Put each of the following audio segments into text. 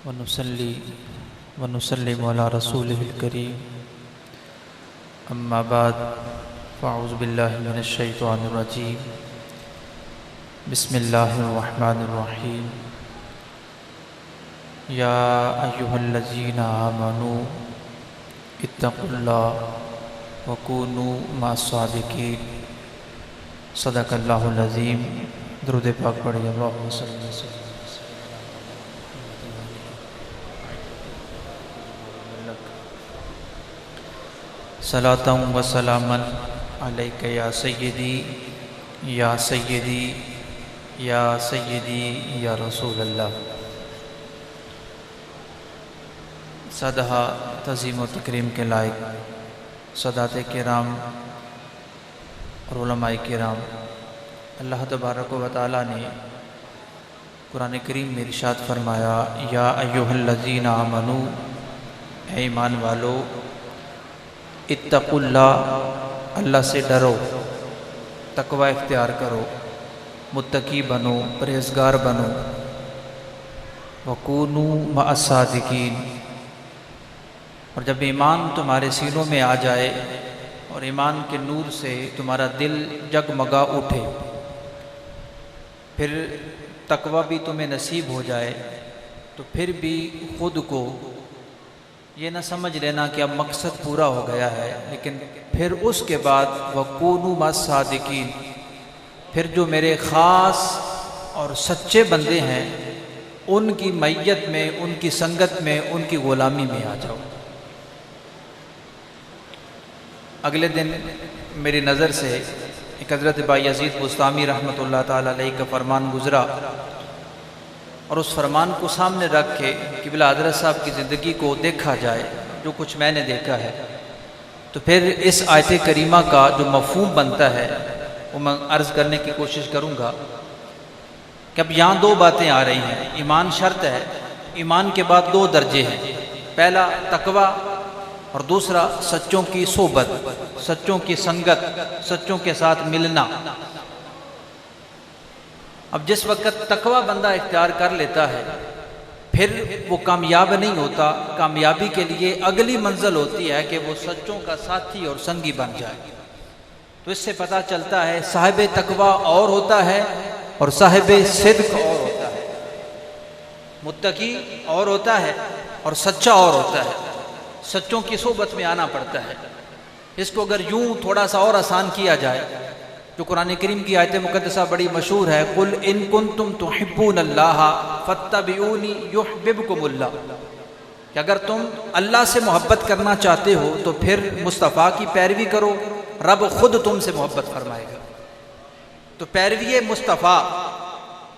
वनुसल्ली वनुसल्लिमु अला रसूलिहिल करीम अम्मा बाद फ़अऊज़ु बिल्लाहि मिनश शैतानिर रजीम बिस्मिल्लाहिर रहमानिर रहीम या अय्युहल्लज़ीना आमनू इत्तक़ुल्लाह वकूनू मअस्सादिक़ीन सदक़ल्लाहुल अज़ीम। दुरूद पाक पढ़िए। अल्लाहुम्मा सल्लि अला सय्यिदिना सलातम व सलामन अलैका या सय्यदी या सय्यदी या सय्यदी या रसूल अल्लाह। सदहा तज़ीम व तकरीम के लायक सदात किराम और उलमाए किराम, अल्लाह तबारक व तआला ने कुरान करीम में इरशाद फरमाया, या अय्युहल्लज़ीना आमनू, ऐ ईमान वालो, इत्तक़ुल्लाह, अल्लाह से डरो, तकवा इख्तियार करो, मुत्तकी बनो, परहेज़गार बनो, वकूनू मअस्सादिक़ीन, और जब ईमान तुम्हारे सीनों में आ जाए और ईमान के नूर से तुम्हारा दिल जगमगा उठे, फिर तकवा भी तुम्हें नसीब हो जाए, तो फिर भी खुद को ये ना समझ लेना कि अब मकसद पूरा हो गया है, लेकिन फिर उसके बाद वकूनू मअस्सादिक़ीन, फिर जो मेरे ख़ास और सच्चे बंदे हैं उनकी मैयत में, उनकी संगत में, उनकी ग़ुलामी में आ जाओ। अगले दिन मेरी नज़र से एक हज़रत बायज़ीद बुस्तामी रहमतुल्लाह ताला अलैहि का फरमान गुज़रा, और उस फरमान को सामने रख के कि बिला हज़रत साहब की ज़िंदगी को देखा जाए, जो कुछ मैंने देखा है, तो फिर इस आयत करीमा का जो मफ़हूम बनता है वो मैं अर्ज़ करने की कोशिश करूँगा कि अब यहाँ दो बातें आ रही हैं। ईमान शर्त है, ईमान के बाद दो दर्जे हैं, पहला तकवा और दूसरा सच्चों की सोबत, सच्चों की संगत, सच्चों के साथ मिलना। अब जिस वक्त तकवा बंदा इख्तियार कर लेता है, फिर वो कामयाब नहीं होता। कामयाबी के लिए अगली मंजिल होती है कि वो सच्चों का साथी और संगी बन जाए। तो इससे पता चलता है साहिब तकवा और होता है और साहिब सिद्क और होता है, मुत्तकी और होता है और सच्चा और होता है। सच्चों की सोबत में आना पड़ता है। इसको अगर यूं थोड़ा सा और आसान किया जाए, जो कुरान करीम की आयत मुक़द्दसा बड़ी मशहूर है, कुल इन कुंतुम तुहिब्बूनल्लाह फत्तबिऊनी युहब्बिबकुमुल्लाह, कि अगर तुम अल्लाह से मोहब्बत करना चाहते हो तो फिर मुस्तफ़ा की पैरवी करो, रब खुद तुमसे मोहब्बत फरमाएगा। तो पैरवी मुस्तफ़ा,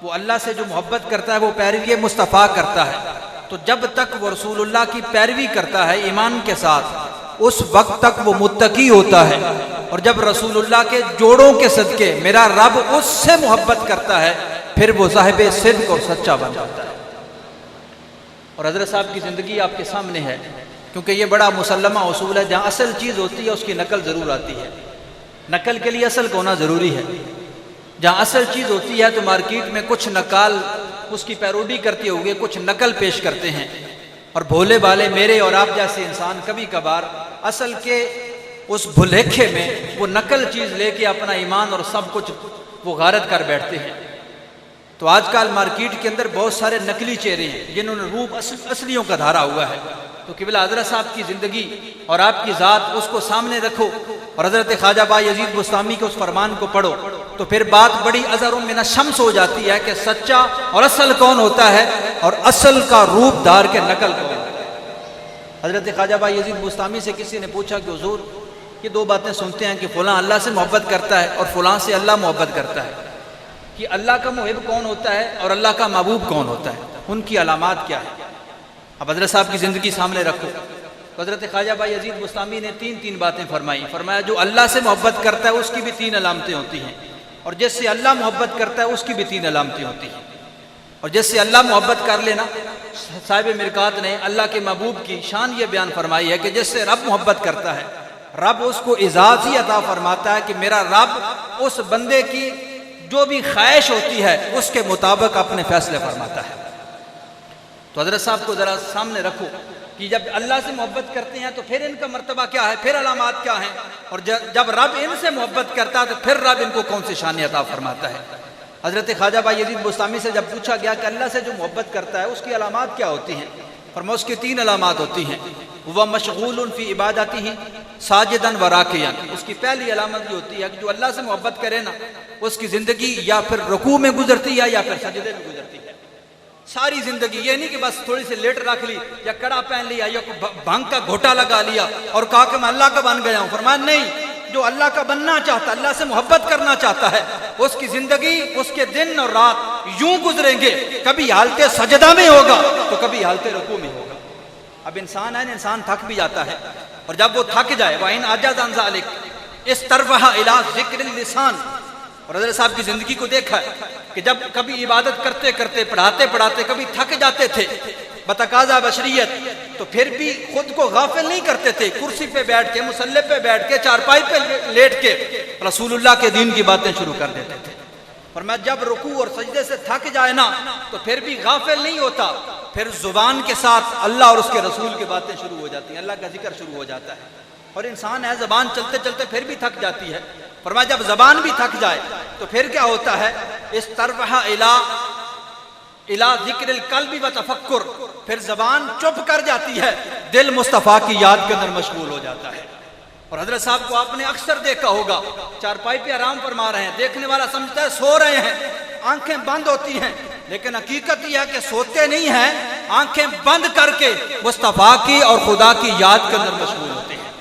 वो अल्लाह से जो मोहब्बत करता है वो पैरवी मुस्तफ़ा करता है। तो जब तक वो रसूलुल्लाह की पैरवी करता है ईमान के साथ, उस वक्त तक वो मुत्तकी होता है। और जब रसूलुल्लाह के जोड़ों के सदके मेरा रब उससे मोहब्बत करता है, फिर वो साहिब सिद्क और सच्चा बन जाता है। और हज़रत साहब की ज़िंदगी आपके सामने है, क्योंकि ये बड़ा मुसल्लमा उसूल है, जहाँ असल चीज़ होती है उसकी नकल ज़रूर आती है। नकल के लिए असल का होना ज़रूरी है। जहाँ असल चीज़ होती है तो मार्केट में कुछ नकाल उसकी पैरोडी करते हुए कुछ नकल पेश करते हैं, और भोले भाले मेरे और आप जैसे इंसान कभी कभार असल के उस भुलेखे में वो नकल चीज़ लेके अपना ईमान और सब कुछ वो गारत कर बैठते हैं। तो आजकल मार्केट के अंदर बहुत सारे नकली चेहरे हैं जिन्होंने रूप असलियों का धारा हुआ है। तो क़िबला हज़रत साहब की ज़िंदगी और आपकी ज़ात उसको सामने रखो और हज़रत ख्वाजा बायज़ीद बुस्तामी के उस फरमान को पढ़ो, तो फिर बात बड़ी अज़र मिन शम्स हो जाती है कि सच्चा और असल कौन होता है और असल का रूप धार के नकल कौन है। हज़रत ख्वाजा बायज़ीद बुस्तामी से किसी ने पूछा कि हुज़ूर, ये दो बातें सुनते हैं कि फ़लाँ अल्लाह से मोहब्बत करता है और फ़लाँ से अल्लाह मोहब्बत करता है, कि अल्लाह का मुहिब कौन होता है और अल्लाह का महबूब कौन होता है, उनकी अलामात क्या है। अब हज़रत साहब की ज़िंदगी सामने रखो तो हज़रत ख्वाजा बायज़ीद बुस्तामी ने तीन बातें फरमाई। फरमाया जो अल्लाह से मोहब्बत करता है उसकी भी तीन अलामतें होती हैं, और जिससे अल्लाह मोहब्बत करता है उसकी भी तीन अलामतें होती हैं। और जिससे अल्लाह मोहब्बत कर लेना, साहिब मिरकात ने अल्लाह के महबूब की शान ये बयान फरमाई है कि जिससे रब मोहब्बत करता है, रब उसको इजाज़ ही अता फरमाता है कि मेरा रब उस बंदे की जो भी ख्वाहिश होती है उसके मुताबिक अपने फैसले फरमाता है। तो हजरत साहब को ज़रा सामने रखो कि जब अल्लाह से मोहब्बत करते हैं तो फिर इनका मर्तबा क्या है, फिर अलामात क्या हैं, और जब रब इनसे मोहब्बत करता है तो फिर रब इनको कौन सी शान अता फरमाता है। हज़रत ख्वाजा बायजीद बुस्तामी से जब पूछा गया कि अल्लाह से जो मोहब्बत करता है उसकी अलामात क्या होती हैं, फरमाया उसकी 3 अलामात होती हैं। वह मशगूल फ़ी इबादतिही साजिदन व राकियन, उसकी पहली अलामत ये होती है कि जो अल्लाह से मोहब्बत करे ना उसकी ज़िंदगी या फिर रुकू में गुजरती है या फिर सजदे में गुजरती है। सारी जिंदगी ये नहीं कि बस थोड़ी सी लेट रख ली या कड़ा पहन लिया या भांग का घोटा लगा लिया और कहा कि मैं अल्लाह का बन गया हूं। फरमाया नहीं, जो अल्लाह का बनना चाहता, अल्लाह से मोहब्बत करना चाहता है, उसकी जिंदगी, उसके दिन और रात यूं गुजरेंगे, कभी हालते सजदा में होगा तो कभी हालते रुकू में होगा। अब इंसान है, इंसान थक भी जाता है, और जब वो थक जाए वाइन आजाज़ अन ज़ालिक इस तरफ़ा इला ज़िक्र लिसान। और हज़रत साहब की जिंदगी को देखा है कि जब कभी इबादत करते करते, पढ़ाते पढ़ाते कभी थक जाते थे बतकाज़ा बशरियत, तो फिर भी खुद को गाफिल नहीं करते थे। कुर्सी पे बैठ के, मुसल्ले पे बैठ के, चारपाई पे लेट के रसूलुल्लाह के दीन की बातें शुरू कर देते थे। और मैं जब रुकू और सजदे से थक जाए ना तो फिर भी गाफिल नहीं होता, फिर जुबान के साथ अल्लाह और उसके रसूल की बातें शुरू हो जाती हैं, अल्लाह का जिक्र शुरू हो जाता है। और इंसान है, जबान चलते चलते फिर भी थक जाती है। फरमाया जब जबान भी थक जाए तो फिर क्या होता है, इस तरफ़ा इला ज़िक्रिल क़ल्बि व तफ़क्कुर, फिर जबान चुप कर जाती है, दिल मुस्तफ़ा की याद के अंदर मशगूल हो जाता है। और हजरत साहब को आपने अक्सर देखा होगा, चारपाई पे आराम फरमा रहे हैं, देखने वाला समझता है सो रहे हैं, आंखें बंद होती हैं, लेकिन हकीकत यह है कि सोते नहीं हैं, आंखें बंद करके मुस्तफ़ा की और खुदा की याद के अंदर मशगूल होते हैं।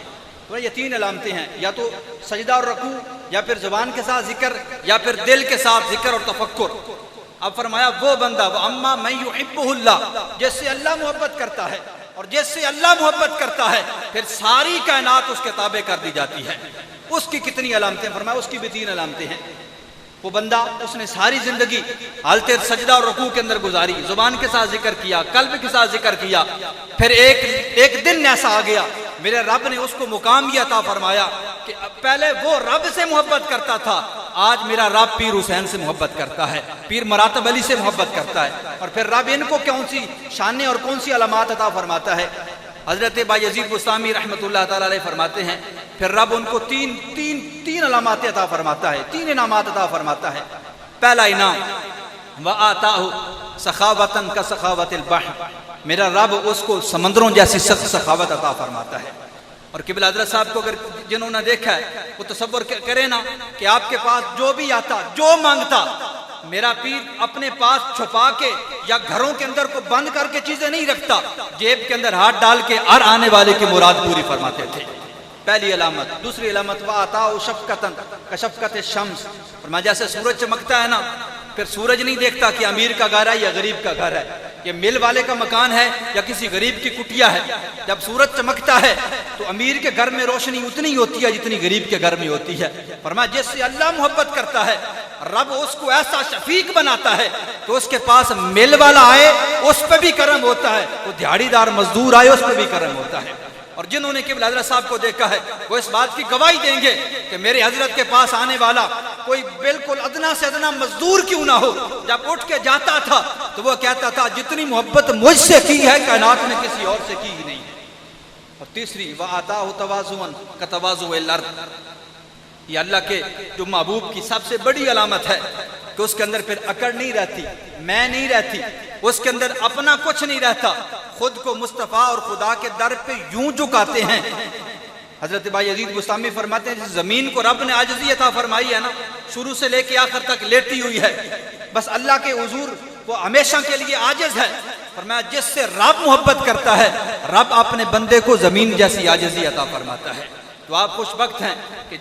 तो ये 3 अलामतें हैं, या तो सजदा और रकू, या फिर जुबान के साथ जिक्र, या फिर दिल के साथ जिक्र और तफक्कुर। अब फरमाया वो बंदा वो अम्मा मैं युहिब्बुहुल्लाह, जिससे अल्लाह मोहब्बत करता है, और जिससे अल्लाह मोहब्बत करता है फिर सारी कायनात उसके ताबे कर दी जाती है। उसकी कितनी अलामतें, फरमाया उसकी भी 3 अलामतें हैं। वो बंदा, उसने सारी जिंदगी हालते सजदा और रुकू के अंदर गुजारी, जुबान के साथ जिक्र किया, कल्ब के साथ जिक्र किया, फिर एक दिन ऐसा आ गया मेरे रब ने उसको मुकाम ये अता फरमाया कि पहले वो रब से मोहब्बत करता था, आज मेरा रब पीर हुसैन से मोहब्बत करता है, पीर मरातब अली से मोहब्बत करता है। और फिर रब इनको कौन सी शाने और कौन सी अलामात अता फरमाता है। हजरत बायजीद बुस्तामी रहमतुल्लाह ताला अलैह फरमाते हैं, फिर रब उनको तीन अलामात अता फरमाता है, 3 इनामात अता फरमाता है। पहला इनाम व आताहु सखावतन का सखावतिल बहर, मेरा रब उसको समंदरों जैसी सख्त सखावत अता फरमाता है। और किबला हजरत साहब को अगर जिन्होंने देखा है वो तसव्वुर करे ना कि आपके पास जो भी आता, जो मांगता, मेरा पीर अपने पास छुपा के या घरों के अंदर को बंद करके चीजें नहीं रखता, जेब के अंदर हाथ डाल के हर आने वाले की मुराद पूरी फरमाते थे। पहली अलामत। दूसरी अलामत व अताउ शफकतन का शफकत शम्स, और जैसे सूरज चमकता है ना, फिर सूरज नहीं देखता कि अमीर का घर है या गरीब का घर है, ये मिल वाले का मकान है या किसी गरीब की कुटिया है। जब सूरज चमकता है तो अमीर के घर में रोशनी उतनी ही होती है जितनी गरीब के घर में होती है। फरमाया जिससे अल्लाह मोहब्बत करता है रब उसको ऐसा शफीक बनाता है तो उसके पास मिल वाला आए उस पर भी करम होता है, वो दिहाड़ीदार मजदूर आए उस पर भी करम होता है। और जिन्होंने केवल हजरत साहब को देखा है वो इस बात की गवाही देंगे कि मेरे हजरत के पास आने वाला कोई बिल्कुल अदना से अदना मजदूर क्यों ना हो, जब उठ के जाता था तो वो कहता था जितनी मोहब्बत मुझसे की है कायनात में किसी और से की ही नहीं है। और तीसरी व आताहु तवाज़ुअन का तवाज़ुल अर्द, ये अल्लाह के जो महबूब की सबसे बड़ी अलामत है कि उसके अंदर फिर अकड़ नहीं रहती, मैं नहीं रहती, उसके अंदर अपना कुछ नहीं रहता, खुद को मुस्तफ़ा और खुदा के दर पे यूं झुकाते हैं। हजरत बायजीद बुस्तामी फरमाते हैं जिस जमीन को रब ने आजिज़ी अता फरमाई है ना, शुरू से लेके आखिर तक लेटी हुई है, बस अल्लाह के हुजूर वो हमेशा के लिए आजिज़ है। फरमाया जिससे रब मोहब्बत करता है रब अपने बंदे को जमीन जैसी आजिज़ी अता फरमाता है। तो आप खुशबख्त हैं कि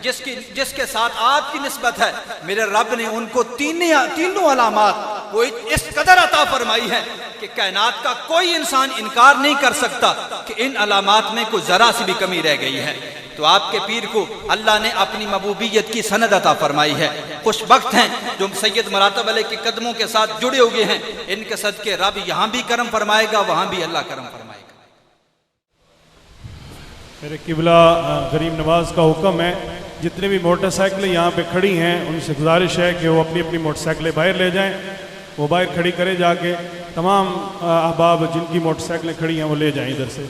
जिसके साथ आपकी निस्बत है मेरे रब ने उनको तीनों अलामात वो इस कदर अता फरमाई है कि कायनात का कोई इंसान इनकार नहीं कर सकता कि इन अलामात में कोई जरा सी भी कमी रह गई है। तो आपके पीर को अल्लाह ने अपनी महबूबियत की सनद अता फरमाई है। खुशबख्त हैं जो सैयद मरातब अलैह के कदमों के साथ जुड़े हुए हैं, इनके सदके रब यहाँ भी करम फरमाएगा वहाँ भी अल्लाह करम फरमाएगा। मेरे किबला गरीब नवाज का हुक्म है जितने भी मोटरसाइकिलें यहाँ पे खड़ी हैं उनसे गुजारिश है कि वो अपनी अपनी मोटरसाइकिलें बाहर ले जाएं, वो बाहर खड़ी करें जाके। तमाम अहबाब जिनकी मोटरसाइकिलें खड़ी हैं वो ले जाएं इधर से।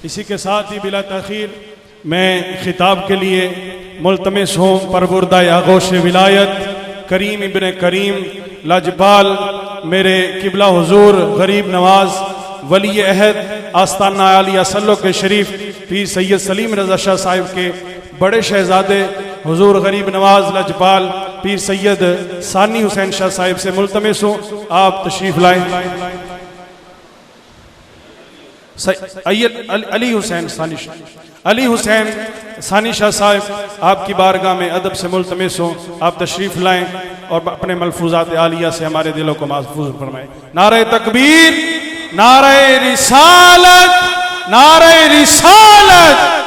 इसी के साथ ही बिला तखीर मैं खिताब के लिए मुल्तमिस हूँ परवुर्दा आगोश विलायत करीम इब्न करीम लाजपाल मेरे किबला हुजूर गरीब नवाज वली अहद आस्ताना आलिया सल्लो के शरीफ पीर सैयद सलीम रज़ा शाह साहिब के बड़े शहजादे हुजूर गरीब नवाज लाजपाल पीर सैयद सानी हुसैन शाह साहिब से मुल्तमिस हूँ आप तशरीफ लाएं। अली हुसैन सानी शाह साहिब आपकी बारगाह में अदब से मुल्तमिस हो, आप तशरीफ लाएं और अपने मलफूजात आलिया से हमारे दिलों को महफूज फरमाएं। नारे तकबीर, नारे रिसालत, नारे रिसालत।